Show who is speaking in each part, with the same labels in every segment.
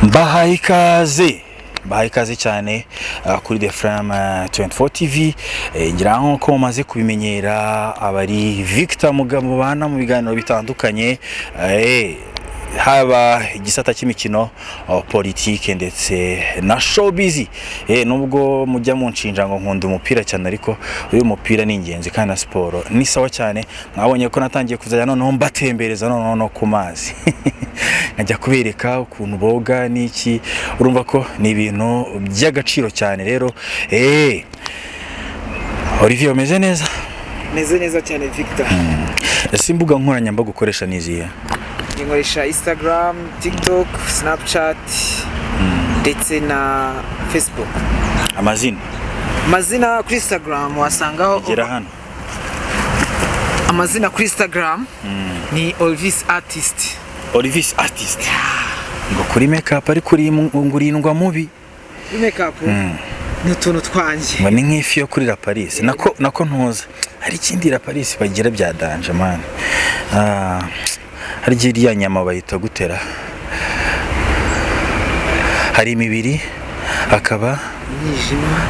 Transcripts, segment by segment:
Speaker 1: Bahaye ikaze cyane kuri The Flame 24 TV. Ngira nko mumaze kubimenyera abari Victor Mugabo bana mu biganiro bitandukanye, haba igisata cy'imikino, politike ndetse na showbiz. Nubwo mujya mu nshinja ngo nkunda umupira cyane, ariko uyu mupira ni ingenzi kandi na siporo ni sawa cyane. Mwabonye ko natangiye kuzajya noneho mbatembereza no ku mazi nkajya kubereka ukuntu boga n'iki, urumva ko ni ibintu by'agaciro cyane. Rero Olivier umeze neza?
Speaker 2: Meze neza cyane Victor.
Speaker 1: Ese imbuga nkoranyambaga ukoresha nizihe?
Speaker 2: Nkoresha Instagram, TikTok, Snapchat ndetse na Facebook. Amazina kuri Instagram wasangaho
Speaker 1: gera hano.
Speaker 2: Amazina kuri Instagram ni Olvis Artist.
Speaker 1: Olvis Artist. Ngo kuri makeup ari kuri ngurindwa mubi.
Speaker 2: Kuri makeup ni utuntu twanje.
Speaker 1: Ngo ni nk'ifi yo kuri La Paris. Nako ntuza. Hari ikindi La Paris bagira bya danje man. Hari iriya nyama bayita gutera. Hari imibiri, akaba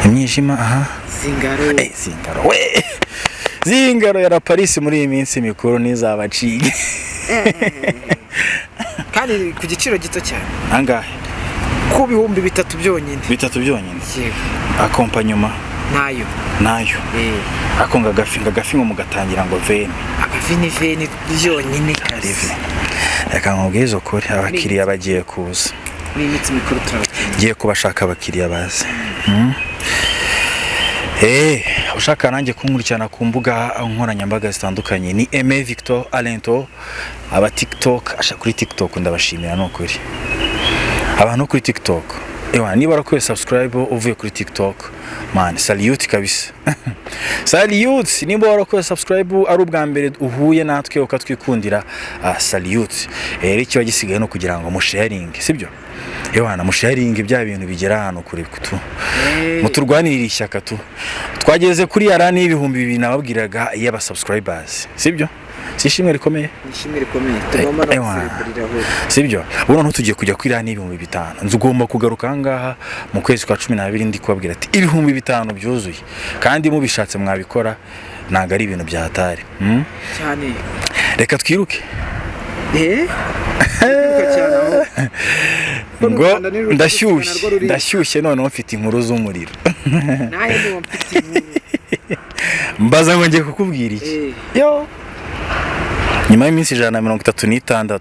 Speaker 1: imyijima, aha. Zingaro. Zingaro ya La Paris muri iyi minsi mikuru nizabacige.
Speaker 2: Kandi ku giciro gito cyane.
Speaker 1: Angahe?
Speaker 2: Ku bihumbi 3 byonyine.
Speaker 1: 3 byonyine.
Speaker 2: Yego.
Speaker 1: Akompanyuma nayo. Akonga gafi ngo mugatangira ngo veni.
Speaker 2: Veni byonyine karive.
Speaker 1: Reka nkubwize ukuri, abakiriya bagiye kuza.
Speaker 2: Ni imitsi mikuru turabakeneye.
Speaker 1: Giye kubashaka abakiriya bazi. Ushaka nanjye kunkurikirana ku mbuga nkoranyambaga zitandukanye ni Aimé Victor Alento. Aba TikTok, kuri TikTok ndabashimira n'ukuri. Abantu kuri TikTok, niba warakoze subscribe uvuye kuri TikTok, man, salute kabisa. Salute, niba warakoze subscribe ari ubwa mbere uhuye natwe ukatwikundira, salute. Icyo gisigaye no kugira ngo musharing, sibyo? Musharing bya bintu bigera hano kuri kutu. Muturwanirira ishyaka tu. Twageze kuri arani y'ibihumbi 2000 nababwiraga y'aba subscribers, sibyo? Sishimwe rikomeye.
Speaker 2: Nishimwe rikomeye. Tugomba no kusekurira aho.
Speaker 1: Sibyo? Ubu no tugiye kujya kuri arani y'ibihumbi 5000. Nzugomba kugaruka ngaha mu kwezi kwa 12 ndi kubabwira ati ibihumbi 5000 byuzuye. Kandi mubishatse mwabikora, naga ari ibintu bya hatari.
Speaker 2: Cyane.
Speaker 1: Reka twiruke. Ngo ndashyushye none mfite inkuru z'umuriro.
Speaker 2: Naye ni mfite inkuru.
Speaker 1: Mbaza ngo ngiye kukubwira iki? Yo. Nyuma y'iminsi 136.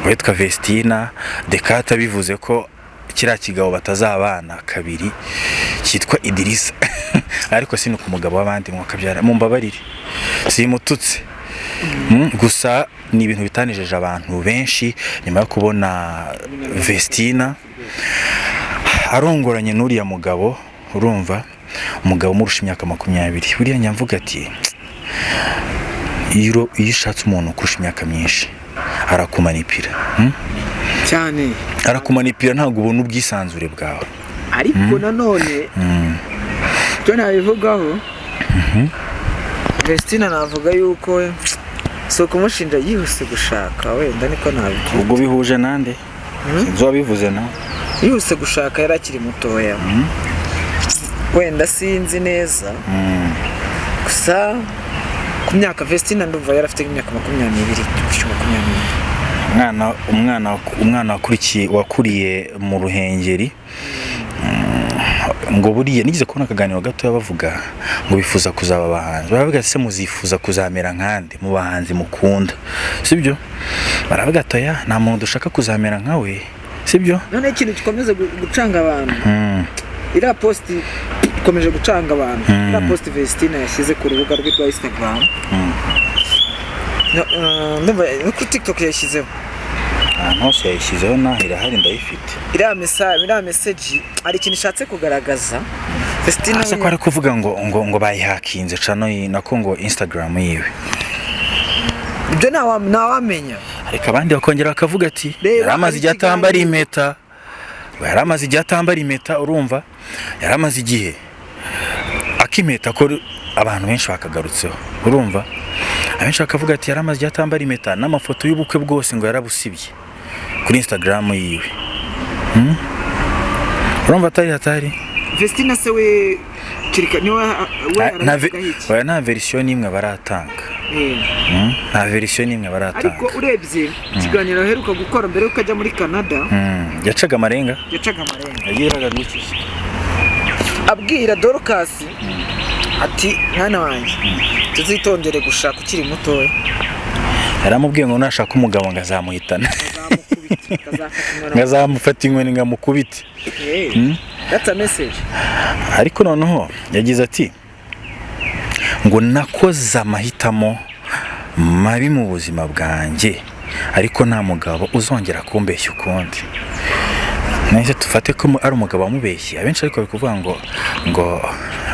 Speaker 1: Witwa Vestina Dekata bivuze ko kira kigabo batazabana kabiri cyitwa Idrissa. Ariko sino ku mugabo w'abandi mwakabyara mumbabarire. Simututse. Gusa ni ibintu bitanijeje abantu benshi nyuma yo kubona Vestina arongoranye n'uriya mugabo. Urumva umugabo murusha imyaka 20. Buriya nyamvuga ati iyo ushatse umuntu kurusha imyaka myinshi arakumanipira.
Speaker 2: Cyane
Speaker 1: arakumanipira ntabwo ubona ubwisanzure bwawe.
Speaker 2: Ariko nanone cyo nabivugaho, Vestina navuga yuko so kumushinja yihuse gushaka, wenda niko nabivuga.
Speaker 1: Ubwo bihuje nande? Sinzo wabivuze na.
Speaker 2: Yihuse gushaka yarakiri mutoya. Wenda sinzi neza. Gusa ku myaka Vestina ndumva yarafite imyaka 22.
Speaker 1: Umwana wakuriye mu Ruhengeri. Ngo buriye nigize kubona akaganiro gato yabavuga ngo bifuza kuzaba abahanzi. Baravuga se muzifuza kuzamera nkande mu bahanzi mukunda, sibyo? Baravuga atoya nta muntu dushaka kuzamera nkawe, sibyo?
Speaker 2: None ikintu gikomeze gucanga abantu. Ira post ikomeje gucanga abantu. Ira post Vestina yashyize ku rubuga rwe rwa Instagram. Ndumva kuri TikTok yashyizeho.
Speaker 1: Hose yashyizeho nahira hari ndayifite.
Speaker 2: Ira message ari ikintu ishatse kugaragaza. Vestina
Speaker 1: asa ko ari kuvuga ngo bayihakinze cano nako ngo Instagram yiwe.
Speaker 2: Ibyo nawamenya.
Speaker 1: Ariko abandi bakongera bakavuga ati yaramaze igihe atambara impeta. Urumva yaramaze igihe akimeta ko abantu benshi bakagarutseho. Urumva abenshi bakavuga ati yaramaze igihe atambara impeta n'amafoto y'ubukwe bwose ngo yarabusibye kuri Instagram yiwe. urumva atari hatari.
Speaker 2: Vestina se we kirika niwe
Speaker 1: nta verisiyo n'imwe baratanga. Nta verisiyo n'imwe baratanga.
Speaker 2: Ariko urebye ikiganiro aheruka gukora mbere yuko ajya muri Canada,
Speaker 1: yacaga amarenga. Yagiraga gutya
Speaker 2: abwira Dorcas ati mwana wanjye tuzitondere gushaka ukiri mutoya.
Speaker 1: Yaramubwiye ngo nashaka umugabo ngazamuhitana, ngazamufata inkoni ngamukubite.
Speaker 2: That's a message.
Speaker 1: Ariko noneho yagize ati ngo nakoze amahitamo mabi mu buzima bwanjye, ariko nta mugabo uzongera kumbeshya ukundi. Nahise tufate ko ari umugabo wamubeshye. Abenshi ariko bikuvuga ngo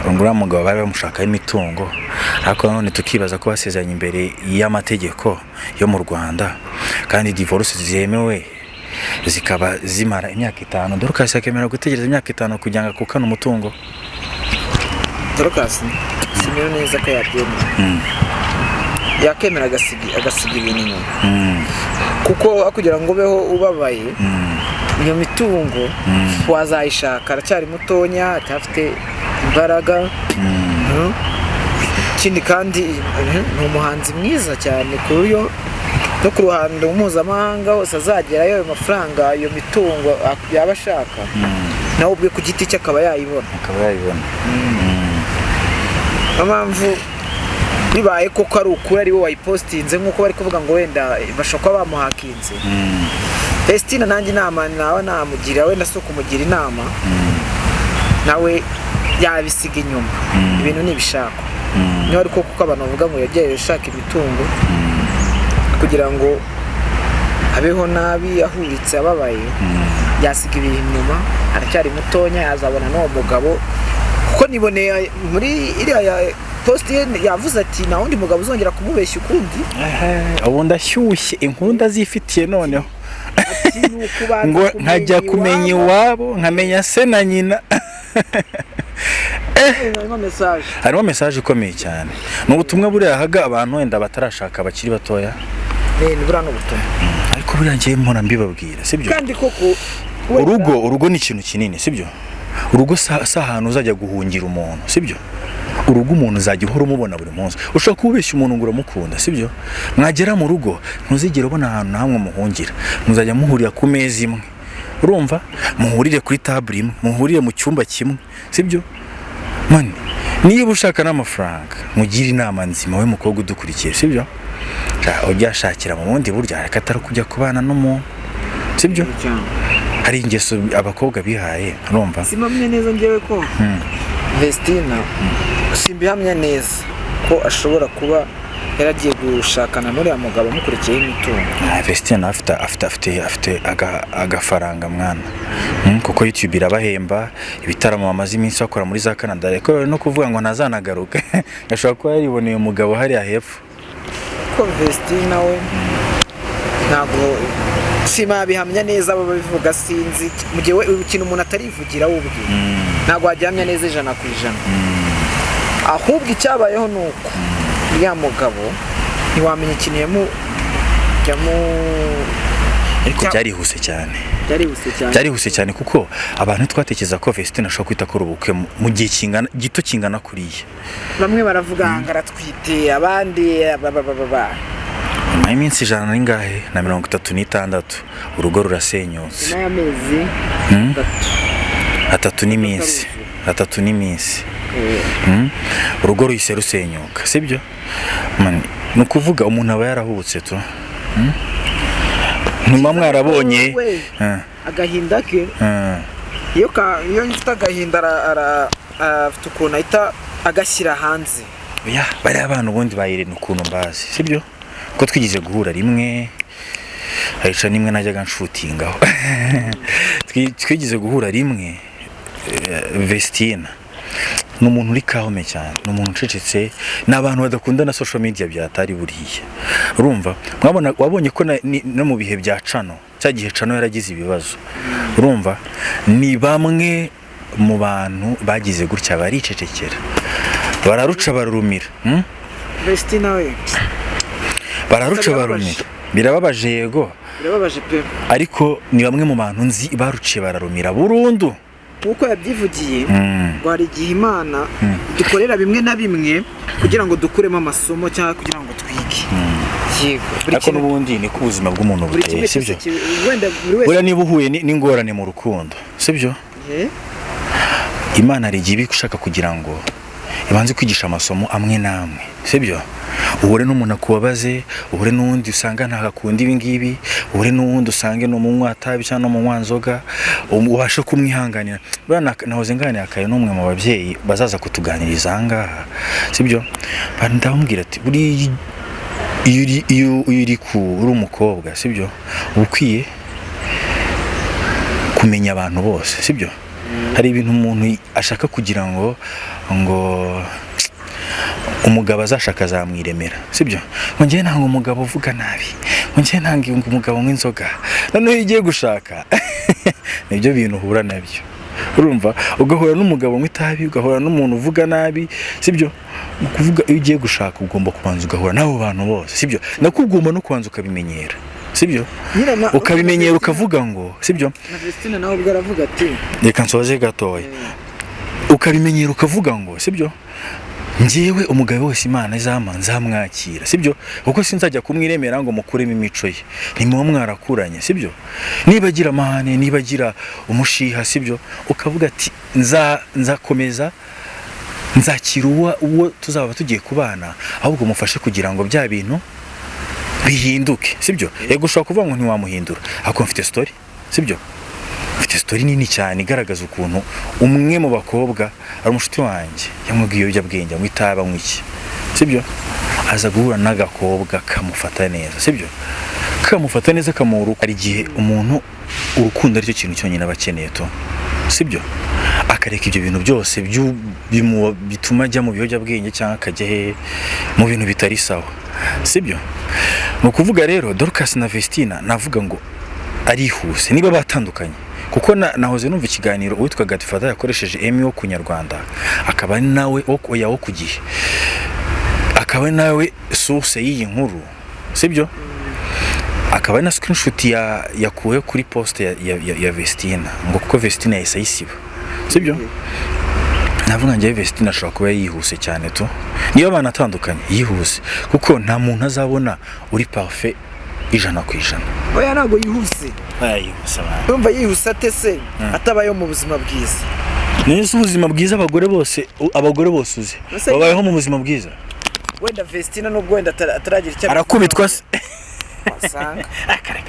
Speaker 1: uriya mugabo bari bamushakaho imitungo, ariko none tukibaza ko basezeranye imbere y'amategeko yo mu Rwanda kandi divorce zemewe zikaba zimara imyaka 5. Dorcas yakemera gutegereza imyaka 5 kugira ngo akukane umutungo.
Speaker 2: Dorcas simero neza ko yabyemera. Yakemera agasiga ibintu inyuma. Kuko kugira ngo ubeho ubabaye iyo mitungo wazayishaka, aracyari mutonya, atafite imbaraga. Ikindi kandi ni umuhanzi mwiza cyane ku buryo no ku ruhando mpuzamahanga hose azagerayo ayo mafaranga, iyo mitungo yaba ashaka nawe ubwe ku giti cye akaba yayibona. Mpamvu bibaye koko ari ukuri ari we wayipostinze nk'uko bari kuvuga ngo wenda bashobora kuba bamuhakinze. Vestina nanjye inama nawe namugira, wenda si ukumugira inama, nawe yabisiga inyuma. Ibintu nibishaka niba ariko kuko abantu bavuga ngo yagiye ushaka imitungo kugira ngo abeho nabi, ahuritse, ababaye, yasiga ibintu inyuma. Aracyari mutonya, yazabona n'uwo mugabo. Kuko niboneye muri iriya post yavuze ati nta wundi mugabo uzongera kumubeshya ukundi.
Speaker 1: Ubundi ashyushye inkuru ndazifitiye noneho ngo nkajya kumenya iwabo nkamenya se na nyina. Harimo message ikomeye cyane. Ni ubutumwa buriya haga abantu wenda batarashaka bakiri batoya.
Speaker 2: Buriya ni ubutumwa.
Speaker 1: Ariko buriya ngiye mpora mbibabwira, sibyo?
Speaker 2: Kandi koko
Speaker 1: urugo ni ikintu kinini, sibyo? Urugo si ahantu uzajya guhungira umuntu, sibyo? Urugo umuntu uzajya uhora umubona buri munsi. Ushaka kubeshya umuntu ngo uramukunda, sibyo? Mwagera mu rugo ntuzigera ubona ahantu na hamwe muhungira, muzajya muhurira ku meza imwe, urumva? Muhurire kuri table imwe, muhurire mu cyumba kimwe, sibyo? Mani niba ushaka n'amafaranga mugira inama nzima we mukobwa udukurikiye, sibyo? Ujya shakira mu bundi buryo, ariko atari kujya kubana n'umuntu, sibyo? Hari ingeso abakobwa bihaye, urumva?
Speaker 2: Simamye neza ngewe ko Vestina simbihamya neza ko ashobora kuba yaragiye gushakana n'uriya mugabo amukurikiyeho imitungo.
Speaker 1: Vestina afite agafaranga mwana. Kuko YouTube irabahemba, ibitaramo bamaze iminsi bakora muri za Canada, ariko no kuvuga ngo ntazanagaruka. Ashobora kuba yariboneye umugabo hariya hepfo.
Speaker 2: Ko Vestina we ntabwo bihamya neza abo babivuga, sinzi mu gihe ikintu umuntu atarivugira we ubwe ntabwo wajyamya neza 100%. Ahubwo icyabayeho nuko uriya mugabo ntiwamenya ikintu
Speaker 1: ariko byarihuse cyane kuko abantu twatekereza ko Vestina ashobora kwita ko ubukwe mu gihe gito kingana kuriya.
Speaker 2: Bamwe baravuga ngo aratwite, abandi
Speaker 1: nyuma y'iminsi 136 urugo rurasenyutse.
Speaker 2: N'amezi
Speaker 1: 3 n'iminsi urugo ruhise rusenyuka, sibyo? Ni ukuvuga umuntu aba yarahubutse tu. Nyuma mwarabonye
Speaker 2: agahinda ke, iyo mfite agahinda afite ukuntu ahita agashyira hanze.
Speaker 1: Bari abantu ubundi bayirena ukuntu mbazi, sibyo? Ko twigize guhura rimwe, ayica nimwe najyaga nshutingaho. Twigize guhura rimwe. Vestina ni umuntu uri kahome cyane, ni umuntu ucecetse, n'abantu badakunda na social media byatari buriya, urumva? Wabonye ko no mu bihe bya Cano, cya gihe Cano yaragize ibibazo, urumva? Ni bamwe mu bantu bagize gutya baricecekera, bararuca barurumira.
Speaker 2: Vestina we
Speaker 1: bararuca barumira, birababaje yego,
Speaker 2: birababaje pe.
Speaker 1: ariko ni bamwe mu bantu nzi baruciye bararumira burundu
Speaker 2: Nkuko yabyivugiye ngo hari igihe Imana dukorera bimwe na bimwe kugira ngo dukuremo amasomo cyangwa kugira ngo twige. Yego.
Speaker 1: ariko n'ubundi ni ko ubuzima bw'umuntu buteye sibyo
Speaker 2: Wenda buri wese
Speaker 1: buriya niba uhuye n'ingorane mu rukundo sibyo Imana hari igihe ushaka kugira ngo ibanze kwigisha amasomo amwe n'amwe sibyo uhure n'umuntu akubabaze uhure n'undi usanga ntakakunda ibi ngibi uhure n'undi usange no mu mwatabi cyangwa no mu mwanzoga ubashe kumwihanganira bana nahoze nganira akaye n'umwe mu babyeyi bazaza kutuganiriza ahangaha sibyo ndamubwira ati buri iyo uri umukobwa sibyo ukwiye kumenya abantu bose sibyo hari ibintu umuntu ashaka kugira ngo umugabo azashaka azamwiremera sibyo ngiye nanga umugabo uvuga nabi ngiye nanga umugabo nk'inzoga noneho igiye gushaka nibyo bintu uhura nabyo urumva ugahura n'umugabo nk'itabi ugahura n'umuntu uvuga nabi sibyo kuvuga iyo ugiye gushaka ugomba kubanza ugahura n'abo bantu bose sibyo nakugomba no kubanza ukabimenyera sibyo ukabimenyera ukavuga ngo sibyo
Speaker 2: na Vestine nawe ubwo aravuga ati
Speaker 1: reka nsoze gatoya ukabimenyera ukavuga ngo sibyo njyewe umugabo wese Imana izama nzamwakira sibyo kuko sinzajya kumwiremera ngo mukuremo imico ye nimuba mwarakuranye sibyo niba agira amahane niba agira umushiha sibyo ukavuga ati nzakomeza nzakira uwo tuzaba tugiye kubana ahubwo mufashe kugira ngo bya bintu bihinduke sibyo yego ushobora kuvuga ngo ntiwamuhindura ariko mfite story sibyo mfite story nini cyane igaragaza ukuntu umwe mu bakobwa ari umushuti wanjye yamubwiye ibiyobyabwenge amwitaba mwiki sibyo aza guhura n'agakobwa kamufata neza sibyo kamufata neza kamuruka ari gihe umuntu urukundo aricyo kintu cyonyine abakeneye to sibyo akareka ibyo bintu byose bituma ajya mu biyobyabwenge cyangwa akajya he mu bintu bitari sawa sibyo ni ukuvuga rero Dorcas na Vestina navuga ngo arihuse niba batandukanye kuko nahoze numva ikiganiro uwitwa Godfather yakoresheje Emmy wo kunyarwanda akaba nawe wo ku gihe akaba nawe source y'iyi nkuru sibyo akaba na screenshot yakuwe kuri post ya Vestina ngo kuko Vestina yahise ayisiba sibyo navuga ngiye Vestina ashobora kuba yihuse cyane to niyo banatandukanye yihuse kuko nta muntu azabona uri parfait 100%.
Speaker 2: Oya ntago yihuse.
Speaker 1: Yihuse abantu.
Speaker 2: Urumva yihuse atese atabayo mu buzima bwiza.
Speaker 1: Nese ubuzima bwiza abagore bose uzi. Babayeho mu buzima bwiza.
Speaker 2: Wenda Vestina nubwo wenda ataragira icyo
Speaker 1: arakubitwa se.
Speaker 2: Wasanga.
Speaker 1: Kare.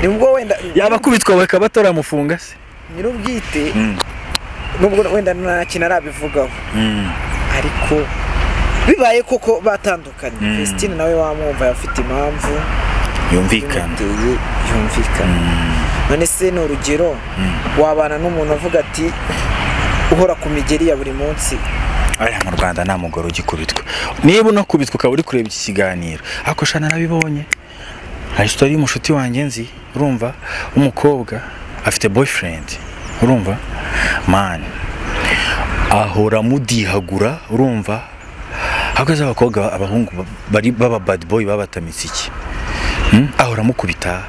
Speaker 2: Nubwo wenda
Speaker 1: yabakubitwa bakaba bataramufunga se.
Speaker 2: Nyirubwite. Nubwo wenda ntakina arabivugaho. Ariko bibaye koko batandukanye. Vestina nawe wamwumva afite impamvu
Speaker 1: yumvikana.
Speaker 2: None se ni urugero wabana n'umuntu avuga ati uhora ku migeri ya buri munsi.
Speaker 1: Aya mu Rwanda nta mugore ugikubitwa. Niba unakubitwa ukaba uri kureba iki kiganiro ako shana narabibonye. Hari story y'umushuti wanjye nzi urumva umukobwa afite boyfriend urumva man ahora mudihagura urumva hakaza abakobwa abahungu bari baba bad boy babatamitse iki ahora mukubita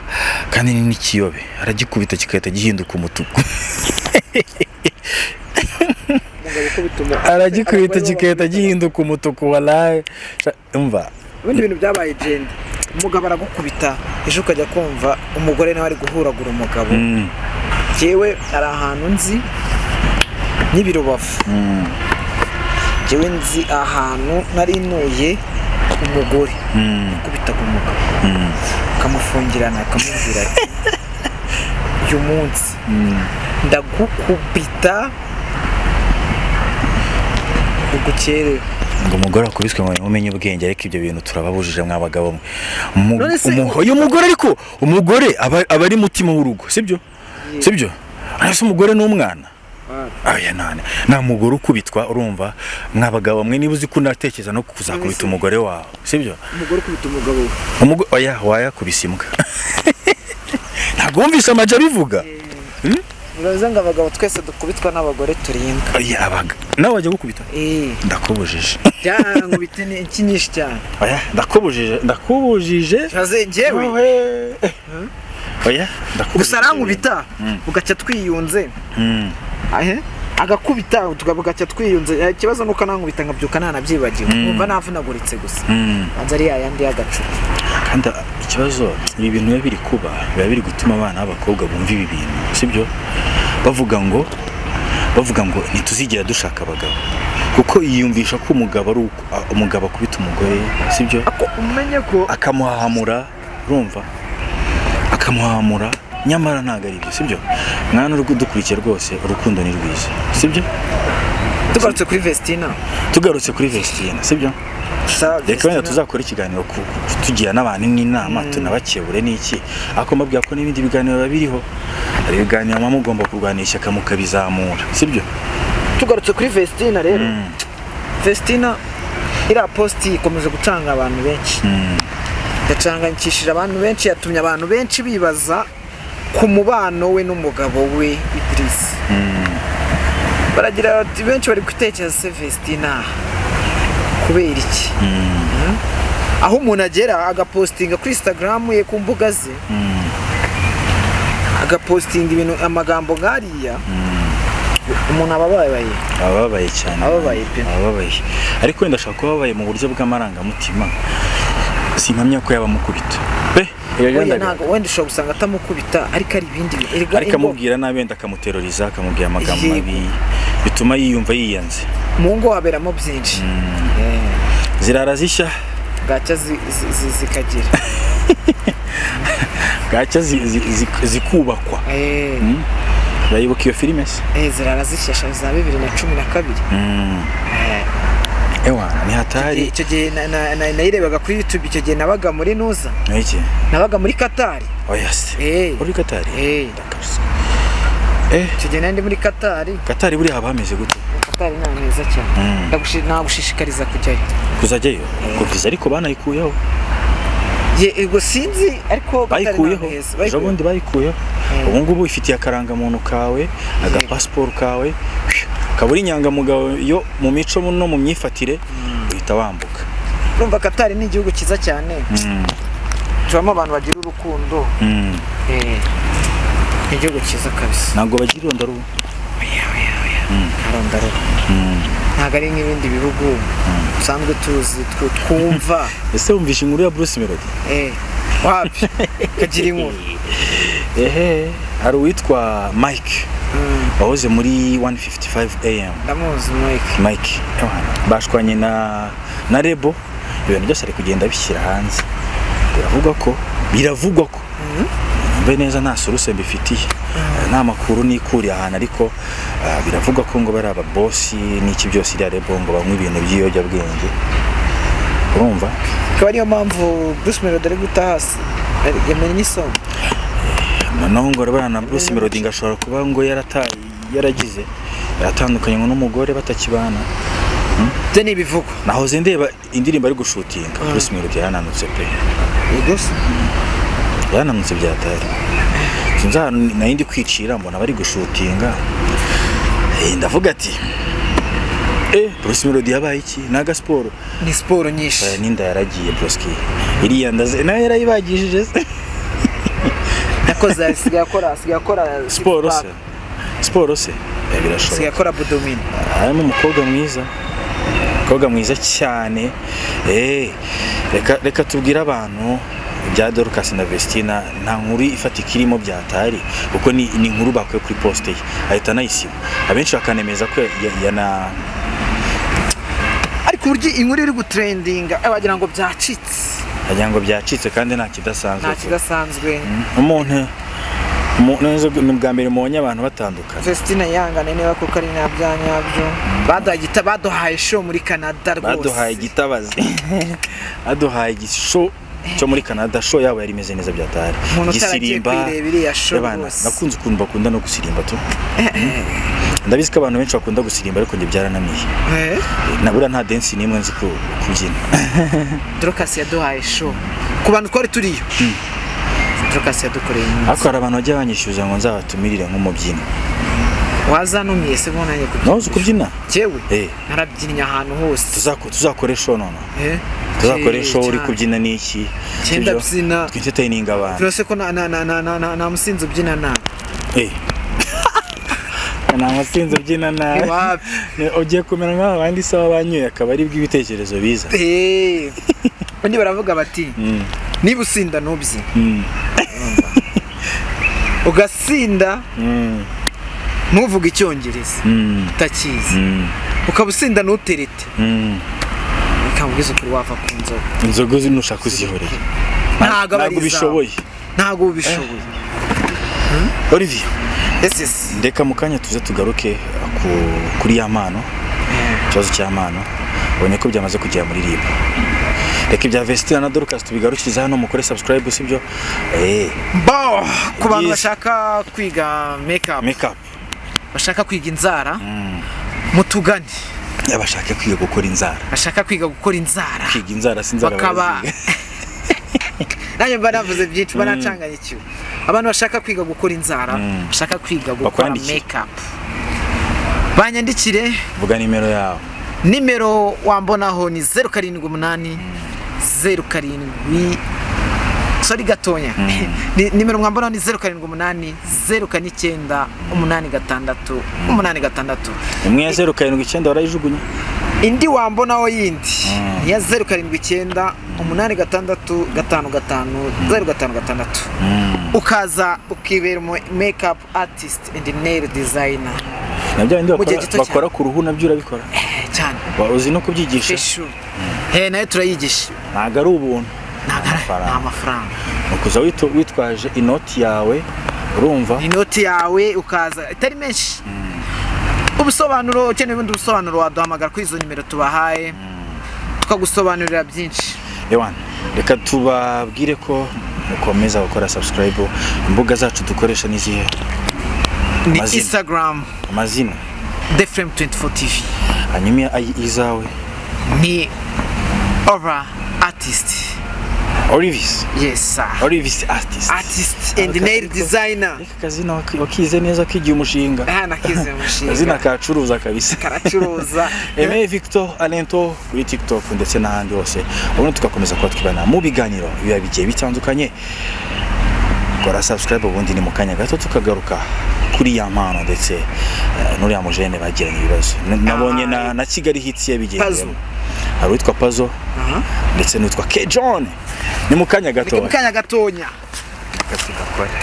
Speaker 1: kandi ni nikiyobe aragikubita kikahita gihinduka umutuku aragikubita kikahita gihinduka umutuku wallahi umva
Speaker 2: ibindi bintu byabaye gende umugabo aragukubita ejo ukajya kumva umugore nawe ari guhuragura umugabo jewe ari ahantu nzi n'ibirubavu jewe nzi ahantu nari nuye umugore ukubita ku mugabo kamufungirana akamubwira ati uyu munsi ndagukubita ugukerere
Speaker 1: ngo umugore akubiswe ngo umenye ubwenge ariko ibyo bintu turababujije mwabagabo uyu mugore ariko umugore aba ari mutima w'urugo sibyo ariko umugore n'umwana aya nta mugore ukubitwa urumva mwabagabo mwe niba uzi ko unatekereza no kuzakubita umugore wawe sibyo
Speaker 2: umugore ukubita umugabo
Speaker 1: oya wayakubise imbwa ntabwo wumvise amaja bivuga
Speaker 2: uraza ngo abagabo twese dukubitwa n'abagore turindwa
Speaker 1: oya nawe wajya gukubita ndakubujije
Speaker 2: byarankubite ni iki nyinshi cyane
Speaker 1: oya ndakubujije
Speaker 2: cyaze njyewe
Speaker 1: oya
Speaker 2: gusa arankubita ugacya twiyunze agakubita tugacya twiyunze ikibazo nuko nankubita nkabyuka nanabyibagiwe numva navunaguritse gusa banza ari yayandi y'agacupa
Speaker 1: kandi ikibazo ibi bintu biba biri kuba biba biri gutuma abana b'abakobwa bumva ibi bintu sibyo bavuga ngo ntituzigera dushaka abagabo kuko yiyumvisha ko umugabo akubita umugore sibyo
Speaker 2: umenye ko
Speaker 1: akamuhahamura urumva akamuhahamura nyamara ntago ari byo sibyo mwana uri dukurikiye rwose urukundo ni rwiza sibyo
Speaker 2: tugarutse kuri Vestina sibyo reka wenda tuzakora ikiganiro tugira n'abantu n'inama tunabakebure n'iki ariko mbabwira ko n'ibindi biganiro biba biriho hari ibiganiro mama mugomba kurwanisha kamukabizamura sibyo tugarutse kuri Vestina rero Vestina ira posti ikomeje gucanga abantu benshi yacanganyikishije abantu benshi yatumye abantu benshi bibaza ku mubano we n'umugabo we Idris baragira ati benshi bari gutekereza Vestina kubera iki aho umuntu agera agapostinga kuri Instagram ye ku mbuga ze agapostinga ibintu amagambo ngariya umuntu ababaye
Speaker 1: cyane
Speaker 2: ababaye
Speaker 1: ariko wenda ashaka kuba ababaye mu buryo bw'amarangamutima simpamya ko yabamukubita
Speaker 2: wenda ushobora gusanga atamukubita ariko ari ibindi
Speaker 1: ariko amubwira nabi wenda akamuteroriza akamubwira amagambo mabi bituma yiyumva yiyanze
Speaker 2: mu ngo haberamo byinshi
Speaker 1: zirara zishya
Speaker 2: gacya zikagira
Speaker 1: gacya zikubakwa bayibuka iyo filime se
Speaker 2: zirara zishya za 2012
Speaker 1: ewa ni hatari
Speaker 2: icyo gihe nayirebaga kuri YouTube icyo gihe nabaga muri Nuza nabaga muri Qatar
Speaker 1: uri Qatar
Speaker 2: icyo gihe nandi muri Qatar
Speaker 1: buri haba hameze gute
Speaker 2: Qatar ni neza cyane nagushishikariza
Speaker 1: kuzajyayo ko viza ariko banayikuyeho
Speaker 2: yego sinzi ariko
Speaker 1: bayikuyeho ubundi bayikuyeho ubu ngubu ifitiye akarangamuntu kawe agapasiporo kawe kaburi inyangamugayo yo mu mico no mu myifatire uhita wambuka
Speaker 2: urumva Qatar ni igihugu cyiza cyane tubamo abantu bagira urukundo igihugu cyiza kabisa
Speaker 1: ntabwo bagira irondaruhu
Speaker 2: ntabwo ari nk'ibindi bihugu usanzwe tuzi twumva
Speaker 1: ese wumvishe inkuru ya Bruce Melody
Speaker 2: wapi kagira inkuru
Speaker 1: hari uwitwa Mike wahoze muri 155 AM
Speaker 2: ndamuzi
Speaker 1: Mike bashwanye na Rebo ibintu byose ari kugenda bishyira hanze biravugwa ko mbe neza nta suruse mbifitiye nta makuru nikuriye ahantu ariko biravugwa ko ngo bari aba boss n'iki byose iri Rebo ngo bamwe ibintu by'iyobyabwenge urumva
Speaker 2: ko ariyo mpamvu Bruce Melody ari gutahasi yamenye isomo
Speaker 1: noneho ngo rabana Bruce Melody ngashobora kuba ngo yaragize yaratandukanye n'umugore batakibana
Speaker 2: byo ni ibivugo
Speaker 1: nahoze ndeba indirimbo ari gushutinga Bruce Melody yarananutse pe yarananutse byatari sinza nayindi kwicira mbona bari gushutinga ndavuga ati Bruce Melody yabaye iki naga sport
Speaker 2: ni sport nyinshi
Speaker 1: ninda yaragiye Bruce iriya ndaze nayo yarayibagishije
Speaker 2: nakoze sigakora
Speaker 1: sport se birashoboka
Speaker 2: sigakora budomini
Speaker 1: harimo umukobwa mwiza cyane reka tubwira abantu bya Dorcas na Vestina nta nkuru ifatika irimo byatari kuko ni inkuru bakuye kuri poste ye ahita nayisiba abenshi bakanemeza ko
Speaker 2: ariko buryo inkuru iri gutrendinga bagira ngo byacitse
Speaker 1: kandi nta kidasanzwe umuntu ni bwa mbere mubonye abantu batandukanye
Speaker 2: Vestina yangane niba kuko ari nabyanyabyo baduhaye show muri Canada rwose
Speaker 1: baduhaye igitabazi baduhaye igishow cyo muri Canada show yabo yari imeze neza byatari
Speaker 2: gisirimba
Speaker 1: nakunze ukuntu bakunda no gusirimba tu ndabizi ko abantu benshi bakunda gusirimba ariko nge byarananiye nabura nta dance nimwe nzi kubyina
Speaker 2: Dorcas yaduhaye show ku bantu twari turiyo Dorcas yadukoreye
Speaker 1: ariko hari abantu bajya banyishyuza ngo nzabatumirire nk'umubyino
Speaker 2: wazanumiye se bona nanjye kubyina.
Speaker 1: Nawe kubyina
Speaker 2: Jewe narabyinnye ahantu hose.
Speaker 1: Tuzakore show none. Tuzakore show uri kubyina niki?
Speaker 2: Cyenda byina.
Speaker 1: Entertaining abantu.
Speaker 2: Turase ko na musinzi ubyina na.
Speaker 1: Na musinzi ubyina na. Ugiye kumera nk'abandi sawa banyoye akaba ari bw'ibitekerezo biza.
Speaker 2: Bandi baravuga bati niba usinda nubyi. Ugasinda ntuvuga icyongereza utakizi ukabusinda ntuterete ikambwiza kuri wava ku
Speaker 1: inzoga zinushaka kuzihorera ntago bishoboye Olivier ndeka mukanya tuze tugaruke kuri ya mpano cyozo cya mpano ubonye ko byamaze kujya muri RIB reka ibya Vestina na Dorcas tubigarukiza hano mukore subscribe sibyo
Speaker 2: ku bantu bashaka kwiga makeup bashaka kwiga inzara mutugane
Speaker 1: yabashaka kwiga gukora inzara kwiga inzara sinzara
Speaker 2: bakaba nanjye baravuze byinshi baracanganye cyo abantu bashaka kwiga gukora inzara bashaka kwiga gukora makeup banyandikire
Speaker 1: vuga nimero yawe
Speaker 2: nimero wambonaho ni 078 0 sorry gatonya nimero mwambona ni 078 0 8
Speaker 1: imwe ya 079 warayijugunya
Speaker 2: indi wambonaho yindi ya 079 8 6 ukaza ukibera makeup artist and nail designer
Speaker 1: nabyo ndi bakora ku ruhu nabyo urabikora
Speaker 2: cyane
Speaker 1: uzi no kubyigisha
Speaker 2: nayo turayigisha
Speaker 1: ntago ari ubuntu
Speaker 2: amafaranga
Speaker 1: ukuza witwaje inoti yawe urumva
Speaker 2: inoti yawe ukaza itari menshi ubusobanuro ukeneye ubundi busobanuro waduhamagara kuri izo nimero tubahaye tukagusobanurira byinshi
Speaker 1: Ewan reka tubabwire ko mukomeza gukora subscribe imbuga zacu dukoresha nizihe
Speaker 2: ni Instagram
Speaker 1: amazina
Speaker 2: TheFrame24 TV
Speaker 1: hanyuma izawe
Speaker 2: ni Ora Artist
Speaker 1: Olivis
Speaker 2: yes sir
Speaker 1: Olivis artist
Speaker 2: and nail designer
Speaker 1: kazina wakize neza kigiye umushinga
Speaker 2: nakize umushinga
Speaker 1: kazina kacuruza kabisa
Speaker 2: karacuruza
Speaker 1: Aimé Victor Alento kuri TikTok ndetse n'ahandi hose ubundi tugakomeza kuba twibana mu biganiro biba bigiye bitandukanye kora subscribe ubundi ni mukanya gato tukagaruka kuri ya mpano ndetse nuri ya mujene bagiranye ibibazo nabonye na Kigali hits yabigendemo hari witwa Pazo ndetse n'utwa K John ni mukanya gatonya